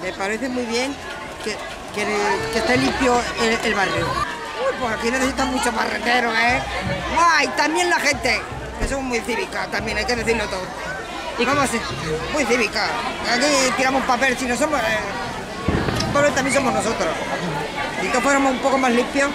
Me parece muy bien que esté limpio el barrio. Uy, pues aquí necesitan muchos barrenderos, ¿eh? ¡Ay! También la gente, que somos muy cívicas, también hay que decirlo todo. ¿Y cómo se? Muy cívicas. Aquí tiramos papel, si no somos... el pueblo también somos nosotros. Si todos fuéramos un poco más limpios...